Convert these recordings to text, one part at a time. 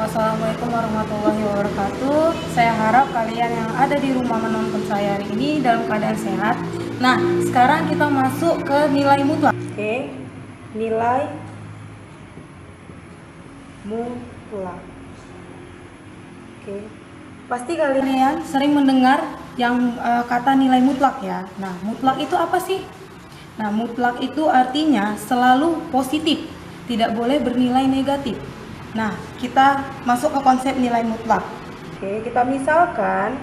Assalamualaikum warahmatullahi wabarakatuh. Saya harap kalian yang ada di rumah menonton saya hari ini dalam keadaan sehat. Nah, sekarang kita masuk ke nilai mutlak. Oke, nilai mutlak. Oke, pasti kalian sering mendengar yang kata nilai mutlak ya. Nah, mutlak itu apa sih? Nah, mutlak itu artinya selalu positif, tidak boleh bernilai negatif. Nah, kita masuk ke konsep nilai mutlak. Oke, kita misalkan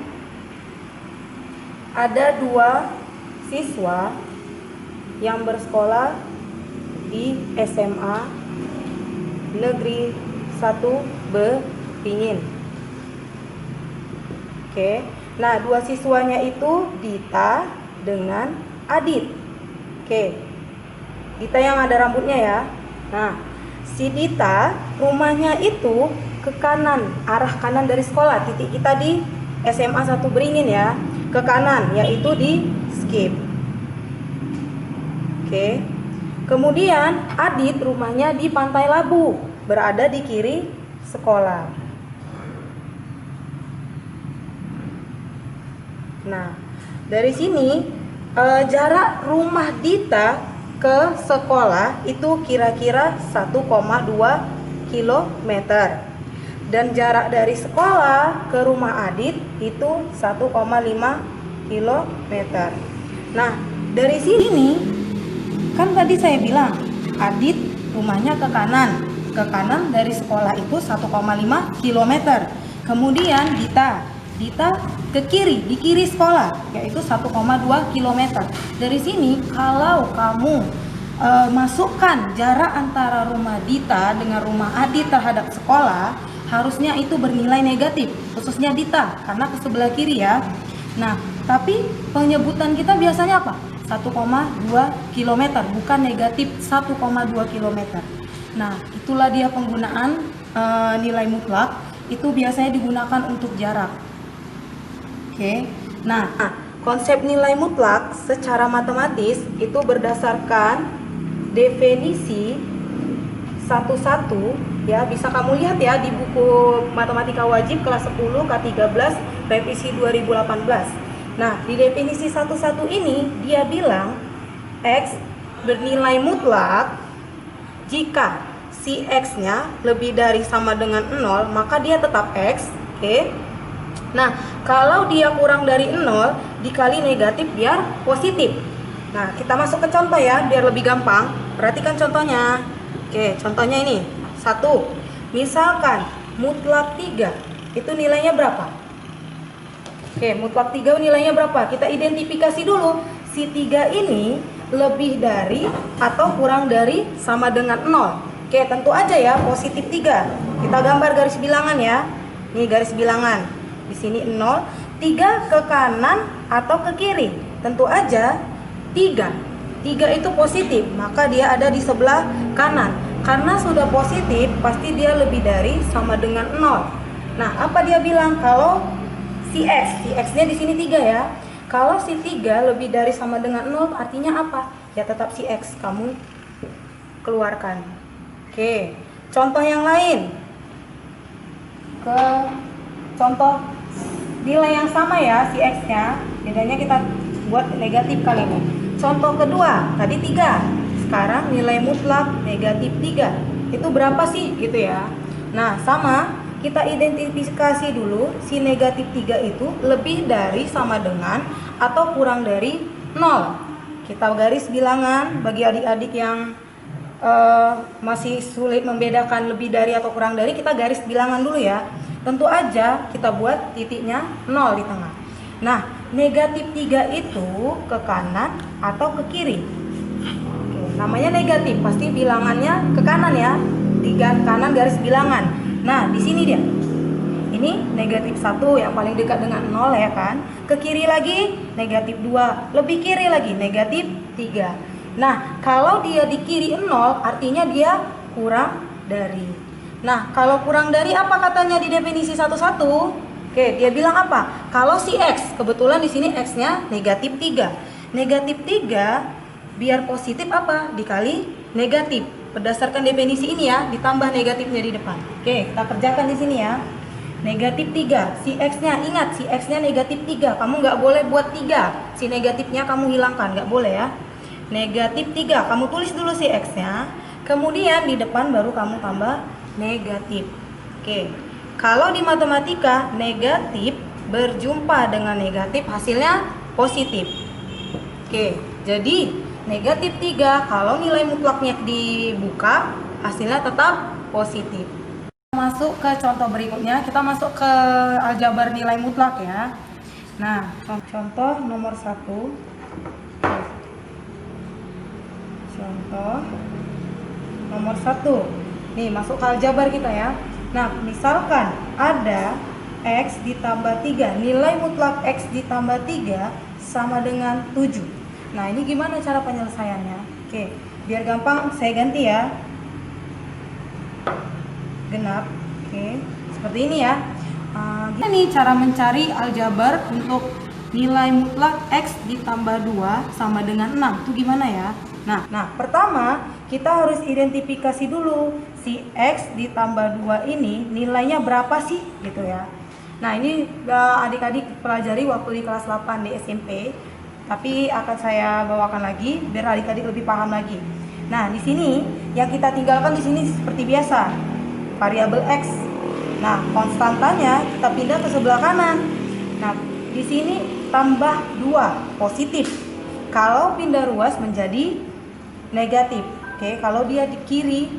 ada dua siswa yang bersekolah di SMA Negeri 1 Beringin. Oke, nah dua siswanya itu Dita dengan Adit. Oke, Dita yang ada rambutnya ya. Nah, si Dita rumahnya itu ke kanan, arah kanan dari sekolah. Titik kita di SMA 1 Beringin ya, ke kanan, yaitu di skip. Oke. Kemudian Adit rumahnya di Pantai Labu, berada di kiri sekolah. Nah, dari sini jarak rumah Dita ke sekolah itu kira-kira 1,2 km. Dan jarak dari sekolah ke rumah Adit itu 1,5 km. Nah, dari sini kan tadi saya bilang Adit rumahnya ke kanan. Ke kanan dari sekolah itu 1,5 km. Kemudian Dita ke kiri, di kiri sekolah, yaitu 1,2 km. Dari sini kalau kamu masukkan jarak antara rumah Dita dengan rumah Adit terhadap sekolah, harusnya itu bernilai negatif, khususnya Dita, karena ke sebelah kiri ya. Nah, tapi penyebutan kita biasanya apa? 1,2 km, bukan negatif 1,2 km. Nah, itulah dia penggunaan nilai mutlak, itu biasanya digunakan untuk jarak. Oke. Nah, konsep nilai mutlak secara matematis itu berdasarkan definisi 11 ya, bisa kamu lihat ya di buku Matematika Wajib kelas 10 K13 revisi 2018. Nah, di definisi 11 ini dia bilang X bernilai mutlak jika si X-nya lebih dari sama dengan 0, maka dia tetap X. Oke. Nah, kalau dia kurang dari 0 dikali negatif biar positif. Nah, kita masuk ke contoh ya biar lebih gampang. Perhatikan contohnya. Oke, contohnya ini. 1. Misalkan mutlak 3 itu nilainya berapa? Oke, mutlak 3 nilainya berapa? Kita identifikasi dulu. Si 3 ini lebih dari atau kurang dari sama dengan 0. Oke, tentu aja ya positif 3. Kita gambar garis bilangan ya. Nih garis bilangan. Di sini 0, 3 ke kanan atau ke kiri. Tentu aja 3 itu positif, maka dia ada di sebelah kanan. Karena sudah positif, pasti dia lebih dari sama dengan 0. Nah, apa dia bilang? Kalau si X-nya di sini 3 ya. Kalau si 3 lebih dari sama dengan 0, artinya apa? Ya tetap si X kamu keluarkan. Oke, contoh yang lain. Ke contoh nilai yang sama ya, si X-nya, bedanya kita buat negatif kali ini. Contoh kedua, tadi 3, sekarang nilai mutlak negatif 3. Itu berapa sih gitu ya. Nah, sama, kita identifikasi dulu si negatif 3 itu lebih dari sama dengan atau kurang dari 0. Kita garis bilangan bagi adik-adik yang masih sulit membedakan lebih dari atau kurang dari, kita garis bilangan dulu ya. Tentu aja kita buat titiknya 0 di tengah. Nah, negatif 3 itu ke kanan atau ke kiri? Oke, namanya negatif, pasti bilangannya ke kanan ya. Di kanan garis bilangan. Nah, di sini dia. Ini negatif 1 yang paling dekat dengan 0 ya kan. Ke kiri lagi negatif 2, lebih kiri lagi negatif 3. Nah, kalau dia di kiri 0 artinya dia kurang dari. Nah, kalau kurang dari apa katanya di definisi 11? Oke, dia bilang apa? Kalau si X, kebetulan di sini X-nya negatif 3. Negatif 3 biar positif apa? Dikali negatif. berdasarkan definisi ini ya, ditambah negatifnya di depan. Oke, kita kerjakan di sini ya. Negatif 3, si X-nya, ingat si X-nya negatif 3, kamu nggak boleh buat 3, si negatifnya kamu hilangkan, nggak boleh ya. Negatif 3, kamu tulis dulu si X-nya, kemudian di depan baru kamu tambah negatif. Oke, kalau di matematika, negatif berjumpa dengan negatif hasilnya positif. Oke, jadi negatif 3, kalau nilai mutlaknya dibuka, hasilnya tetap positif. Masuk ke contoh berikutnya, kita masuk ke aljabar nilai mutlak ya. Nah, contoh nomor 1. Contoh nomor 1. Nih, masuk ke aljabar kita ya. Nah, misalkan ada X ditambah 3, nilai mutlak X ditambah 3 sama dengan 7. Nah, ini gimana cara penyelesaiannya? Oke, biar gampang saya ganti ya. Genap. Oke, seperti ini ya. Ini cara mencari aljabar untuk nilai mutlak X ditambah 2 sama dengan 6. Itu gimana ya? Nah, pertama kita harus identifikasi dulu si X ditambah 2 ini nilainya berapa sih gitu ya. Nah, ini adik-adik pelajari waktu di kelas 8 di SMP, tapi akan saya bawakan lagi biar adik-adik lebih paham lagi. Nah, di sini yang kita tinggalkan di sini seperti biasa, variabel X. Nah, konstantanya kita pindah ke sebelah kanan. Nah, di sini tambah 2 positif. Kalau pindah ruas menjadi negatif. Oke, kalau dia di kiri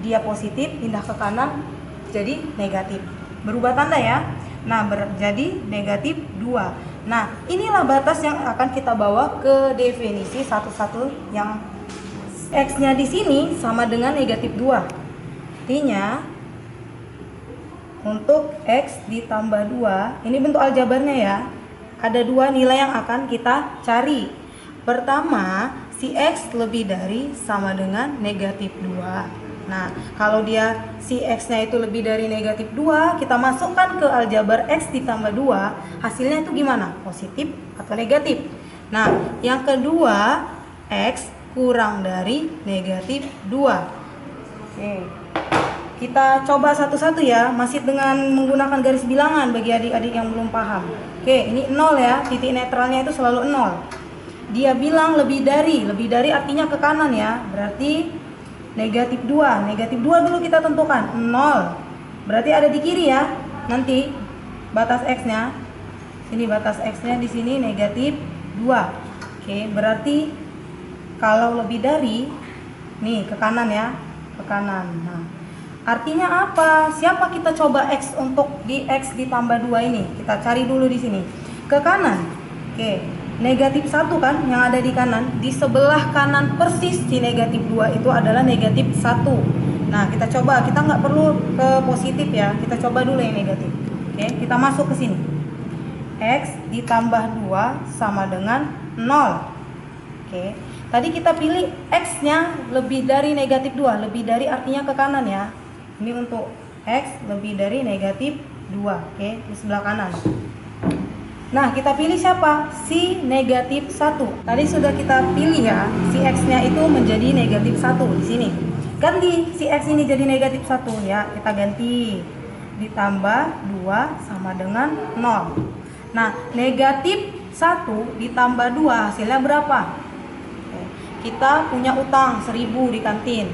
dia positif, pindah ke kanan jadi negatif. Berubah tanda ya. Nah, jadi negatif 2. Nah, inilah batas yang akan kita bawa ke definisi satu-satu yang X-nya di sini sama dengan negatif 2. Artinya untuk X ditambah 2, ini bentuk aljabarnya ya. Ada 2 nilai yang akan kita cari. Pertama, si X lebih dari sama dengan negatif 2. Nah, kalau dia si X-nya itu lebih dari negatif 2, kita masukkan ke aljabar X ditambah 2, hasilnya itu gimana? Positif atau negatif? Nah, yang kedua, X kurang dari negatif 2. Oke, kita coba satu-satu ya, masih dengan menggunakan garis bilangan bagi adik-adik yang belum paham. Oke, ini 0 ya, titik netralnya itu selalu 0. Dia bilang lebih dari artinya ke kanan ya, berarti negatif 2. Negatif 2 dulu kita tentukan, 0. Berarti ada di kiri ya, nanti batas X-nya. Sini batas X-nya di sini negatif 2. Oke, berarti kalau lebih dari, nih ke kanan ya, ke kanan. Nah, artinya apa? Siapa kita coba X untuk di X ditambah 2 ini? Kita cari dulu di sini. Ke kanan. Oke, negatif 1 kan yang ada di kanan. Di sebelah kanan persis si negatif 2 itu adalah negatif 1. Nah, kita coba. Kita nggak perlu ke positif ya. Kita coba dulu yang negatif. Oke, kita masuk ke sini. X ditambah 2 sama dengan 0. Oke, tadi kita pilih X-nya lebih dari negatif 2. Lebih dari artinya ke kanan ya. Ini untuk X lebih dari negatif 2. Oke, di sebelah kanan. Nah, kita pilih siapa? Si negatif 1. Tadi sudah kita pilih ya, si X-nya itu menjadi negatif 1 di sini. Ganti si X ini jadi negatif 1 ya, kita ganti. Ditambah 2 sama dengan 0. Nah, negatif 1 ditambah 2 hasilnya berapa? Kita punya utang 1000 di kantin.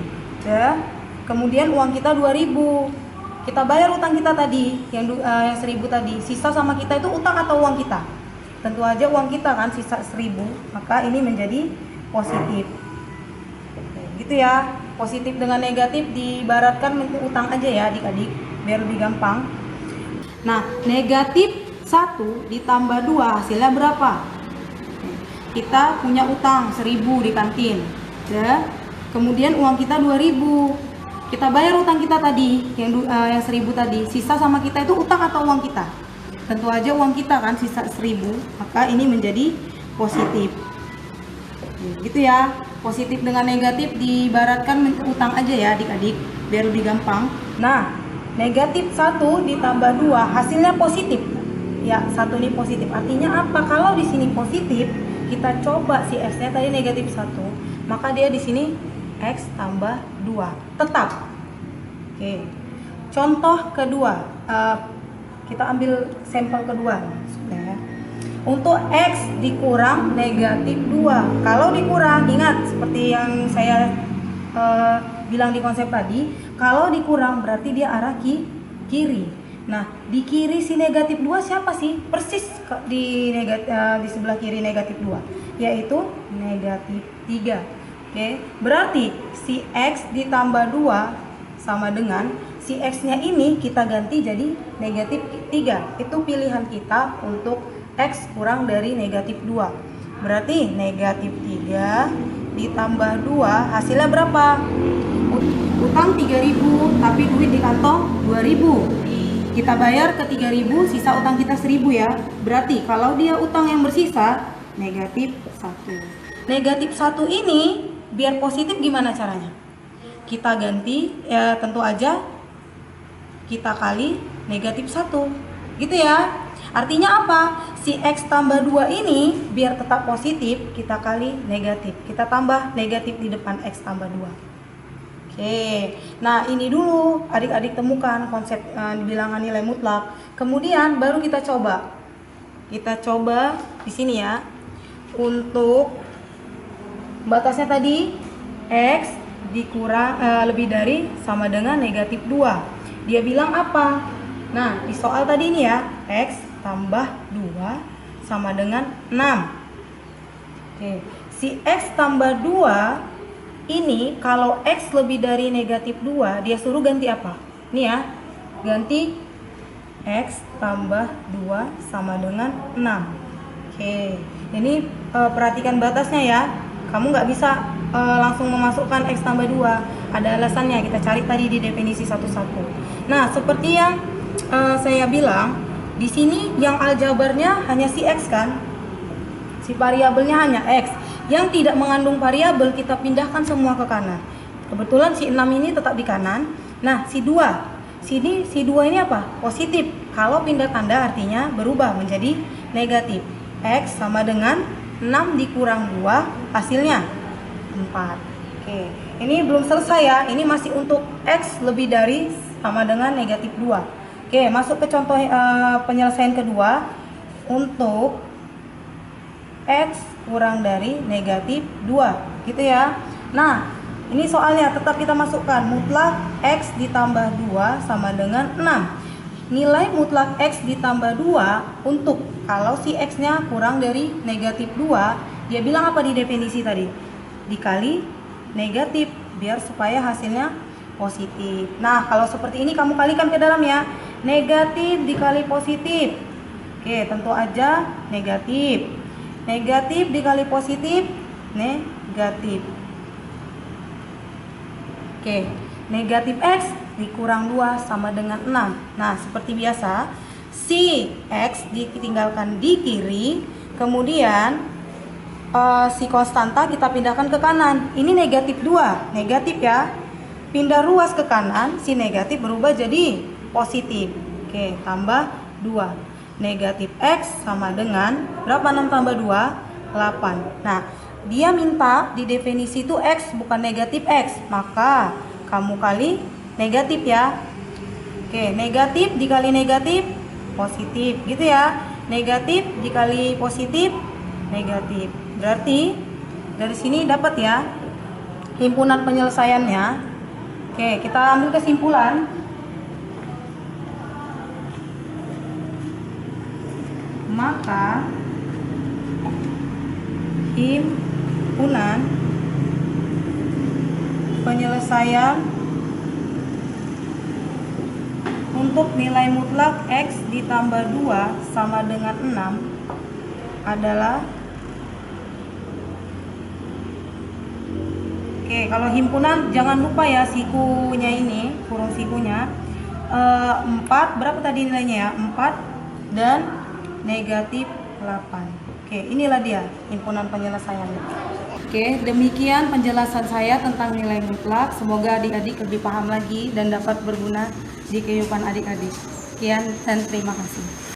Ya. Kemudian uang kita 2000. Kita bayar utang kita tadi yang 1000 tadi. Sisa sama kita itu utang atau uang kita? Tentu aja uang kita kan, sisa 1000. Maka ini menjadi positif. Oke, gitu ya. Positif dengan negatif diibaratkan utang aja ya adik-adik, biar lebih gampang. Nah, negatif 1 ditambah 2 hasilnya berapa? Kita punya utang 1000 di kantin. Ya. Kemudian uang kita 2000. Kita bayar utang kita tadi yang 1000 tadi. Sisa sama kita itu utang atau uang kita? Tentu aja uang kita kan, sisa 1000. Maka ini menjadi positif. Gitu ya. Positif dengan negatif diibaratkan utang aja ya adik-adik, biar lebih gampang. Nah, negatif 1 ditambah 2 hasilnya positif. Ya, 1 ini positif. Artinya apa? Kalau di sini positif, kita coba si X-nya tadi negatif 1, maka dia di sini X tambah 2 tetap. Oke, contoh kedua, kita ambil sampel kedua ya. Untuk X dikurang negatif 2, kalau dikurang, ingat seperti yang saya bilang di konsep tadi, kalau dikurang berarti dia arah kiri. Nah, di kiri si negatif 2 siapa sih? Persis di sebelah kiri negatif 2, yaitu negatif 3. Oke, berarti si X ditambah 2 sama dengan si X-nya ini kita ganti jadi negatif 3. Itu pilihan kita untuk X kurang dari negatif 2. Berarti negatif 3 ditambah 2 hasilnya berapa? Utang 3.000 tapi duit di kantong 2.000. Kita bayar ke 3.000, sisa utang kita 1.000 ya. Berarti kalau dia utang yang bersisa negatif 1. Negatif 1 ini biar positif gimana caranya? Kita ganti, ya tentu aja kita kali negatif 1 gitu ya. Artinya apa? Si X tambah 2 ini biar tetap positif kita kali negatif, kita tambah negatif di depan X tambah 2. Oke, nah ini dulu adik-adik temukan konsep bilangan nilai mutlak. Kemudian baru kita coba di sini ya. Untuk batasnya tadi X dikurang lebih dari sama dengan negatif 2. Dia bilang apa? Nah, di soal tadi ini ya, X tambah 2 sama dengan 6. Oke, si X tambah 2 ini kalau X lebih dari negatif 2, dia suruh ganti apa? Nih ya, ganti X tambah 2 sama dengan 6. Oke, ini perhatikan batasnya ya. Kamu nggak bisa langsung memasukkan X tambah 2. Ada alasannya, kita cari tadi di definisi satu-satu. Nah, seperti yang saya bilang, di sini yang aljabarnya hanya si X kan? Si variabelnya hanya X. Yang tidak mengandung variabel kita pindahkan semua ke kanan. Kebetulan si 6 ini tetap di kanan. Nah, si 2. Si 2 ini apa? Positif. Kalau pindah tanda artinya berubah menjadi negatif. X sama dengan 6 dikurang 2 hasilnya 4. Oke, ini belum selesai ya. Ini masih untuk X lebih dari sama dengan negatif 2. Oke, masuk ke contoh penyelesaian kedua. Untuk X kurang dari negatif 2 gitu ya. Nah, ini soalnya tetap kita masukkan mutlak X ditambah 2 sama dengan 6. Nilai mutlak X ditambah 2 untuk kalau si X nya kurang dari negatif 2, dia bilang apa di definisi tadi? Dikali negatif biar supaya hasilnya positif. Nah, kalau seperti ini kamu kalikan ke dalam ya. Negatif dikali positif. Oke, tentu aja negatif. Negatif dikali positif, negatif. Oke, negatif X dikurang 2 sama dengan 6. Nah, seperti biasa, si X ditinggalkan di kiri, kemudian si konstanta kita pindahkan ke kanan. Ini negatif 2, negatif ya. Pindah ruas ke kanan, si negatif berubah jadi positif. Oke, tambah 2. Negatif X sama dengan berapa? 6 tambah 2, 8. Nah, dia minta di definisi itu X bukan negatif X, maka kamu kali negatif ya. Oke, negatif dikali negatif positif gitu ya. Negatif dikali positif negatif. Berarti dari sini dapat ya himpunan penyelesaiannya. Oke, kita ambil kesimpulan. Maka himpunan penyelesaian untuk nilai mutlak X ditambah 2 sama dengan 6 adalah, oke, kalau himpunan jangan lupa ya sikunya ini, kurung sikunya 4, berapa tadi nilainya ya? 4 dan negatif 8. Oke, inilah dia himpunan penyelesaiannya. Oke, demikian penjelasan saya tentang nilai mutlak. Semoga adik-adik lebih paham lagi dan dapat berguna di kehidupan adik-adik. Sekian dan terima kasih.